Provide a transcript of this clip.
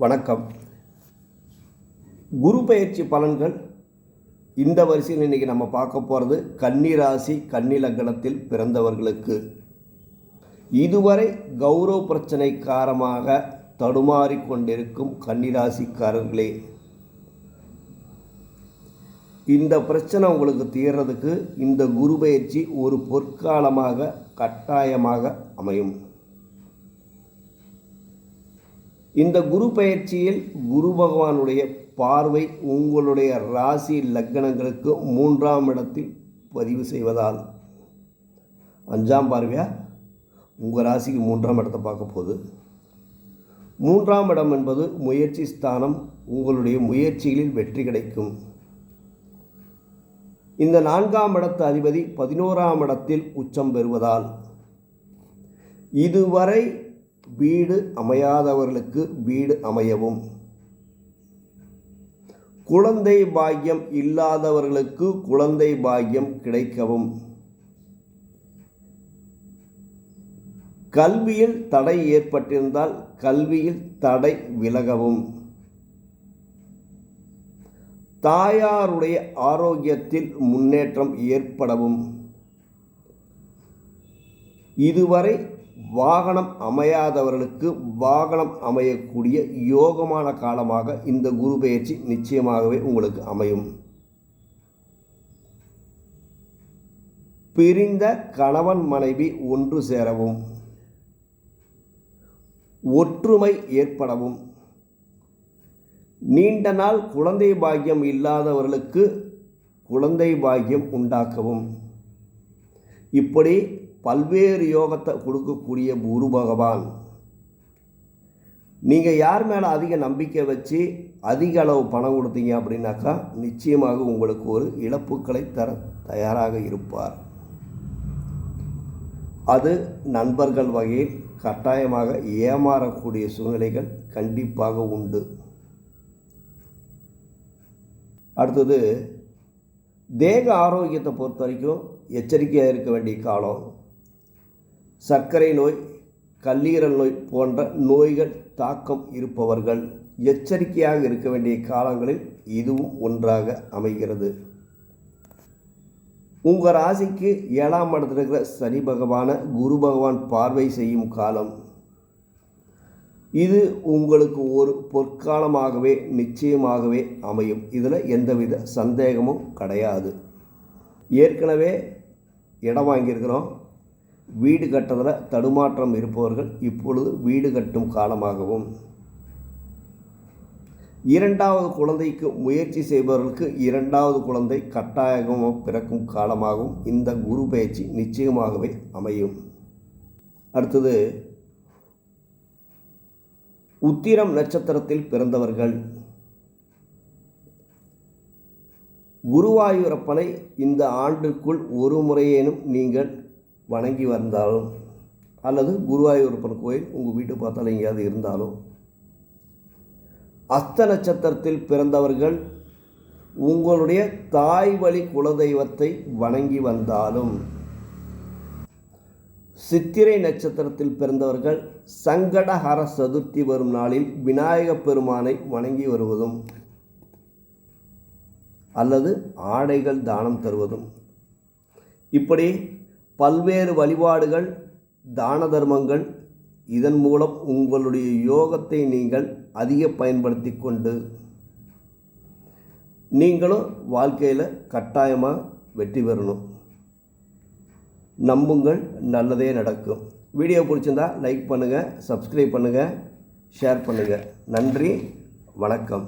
வணக்கம். குரு பெயர்ச்சி பலன்கள் இந்த வரிசையில் இன்றைக்கி நம்ம பார்க்க போகிறது கன்னி ராசி கன்னி லக்னத்தில் பிறந்தவர்களுக்கு. இதுவரை கௌரவ பிரச்சனை காரணமாக தடுமாறி கொண்டிருக்கும் கன்னிராசிக்காரர்களே, இந்த பிரச்சனை உங்களுக்கு தீர்றதுக்கு இந்த குரு பெயர்ச்சி ஒரு பொற்காலமாக கட்டாயமாக அமையும். இந்த குரு பெயர்ச்சியில் குரு பகவானுடைய பார்வை உங்களுடைய ராசி லக்னங்களுக்கு 3ஆம் இடத்தில் பதிவு செய்வதால் 5ஆம் பார்வையாக உங்கள் ராசிக்கு 3ஆம் இடத்தை பார்க்க போகுது. 3ஆம் இடம் என்பது முயற்சி ஸ்தானம். உங்களுடைய முயற்சிகளில் வெற்றி கிடைக்கும். இந்த 4ஆம் இடத்து அதிபதி 11ஆம் இடத்தில் உச்சம் பெறுவதால் இதுவரை வீடு அமையாதவர்களுக்கு வீடு அமையவும், குழந்தை பாக்கியம் இல்லாதவர்களுக்கு குழந்தை பாக்கியம் கிடைக்கவும், கல்வியில் தடை ஏற்பட்டிருந்தால் கல்வியில் தடை விலகவும், தாயாருடைய ஆரோக்கியத்தில் முன்னேற்றம் ஏற்படவும், இதுவரை வாகனம் அமையாதவர்களுக்கு வாகனம் அமையக்கூடிய யோகமான காலமாக இந்த குரு பெயர்ச்சி நிச்சயமாகவே உங்களுக்கு அமையும். பிரிந்த கணவன் மனைவி ஒன்று சேரவும், ஒற்றுமை ஏற்படவும், நீண்ட நாள் குழந்தை பாக்கியம் இல்லாதவர்களுக்கு குழந்தை பாக்கியம் உண்டாக்கவும், இப்படி பல்வேறு யோகத்தை கொடுக்கக்கூடிய குரு பகவான் நீங்கள் யார் மேலே அதிக நம்பிக்கை வச்சு அதிக அளவு பணம் கொடுத்தீங்க அப்படின்னாக்கா நிச்சயமாக உங்களுக்கு ஒரு இழப்புக்களை தர தயாராக இருப்பார். அது நண்பர்கள் வகையில் கட்டாயமாக ஏமாறக்கூடிய சூழ்நிலைகள் கண்டிப்பாக உண்டு. அடுத்தது தேக ஆரோக்கியத்தை பொறுத்த வரைக்கும் எச்சரிக்கையாக இருக்க வேண்டிய காலம். சர்க்கரை நோய், கல்லீரல் நோய் போன்ற நோய்கள் தாக்கம் இருப்பவர்கள் எச்சரிக்கையாக இருக்க வேண்டிய காலங்களில் இதுவும் ஒன்றாக அமைகிறது. உங்கள் ராசிக்கு 7ஆம் இடத்தில் இருக்கிற சனி பகவானை குரு பகவான் பார்வை செய்யும் காலம். இது உங்களுக்கு ஒரு பொற்காலமாகவே நிச்சயமாகவே அமையும். இதில் எந்தவித சந்தேகமும் கிடையாது. ஏற்கனவே இடம் வாங்கியிருக்கிறோம், வீடு கட்டுறதில் தடுமாற்றம் இருப்பவர்கள் இப்பொழுது வீடு கட்டும் காலமாகவும், 2வது குழந்தைக்கு முயற்சி செய்பவர்களுக்கு 2வது குழந்தை கட்டாயமாக பிறக்கும் காலமாகவும் இந்த குரு பெயர்ச்சி நிச்சயமாகவே அமையும். அடுத்தது உத்திரம் நட்சத்திரத்தில் பிறந்தவர்கள். குருவாயூரப்பனை இந்த ஆண்டிற்குள் ஒரு முறையேனும் நீங்கள் வணங்கி வந்தாலும், அல்லது குருவாயூரப்பன் கோயில் உங்கள் வீட்டு பார்த்தாலும் எங்கேயாவது இருந்தாலும், அஸ்த நட்சத்திரத்தில் பிறந்தவர்கள் உங்களுடைய தாய் வழி குலதெய்வத்தை வணங்கி வந்தாலும், சித்திரை நட்சத்திரத்தில் பிறந்தவர்கள் சங்கடஹர சதுர்த்தி வரும் நாளில் விநாயகப் பெருமானை வணங்கி வருவதும், அல்லது ஆடைகள் தானம் தருவதும், இப்படி பல்வேறு வழிபாடுகள் தான தர்மங்கள், இதன் மூலம் உங்களுடைய யோகத்தை நீங்கள் அதிக பயன்படுத்தி கொண்டு நீங்களும் வாழ்க்கையில் கட்டாயமாக வெற்றி பெறணும். நம்புங்கள், நல்லதே நடக்கும். வீடியோ பிடிச்சிருந்தா லைக் பண்ணுங்கள், சப்ஸ்கிரைப் பண்ணுங்கள், ஷேர் பண்ணுங்கள். நன்றி, வணக்கம்.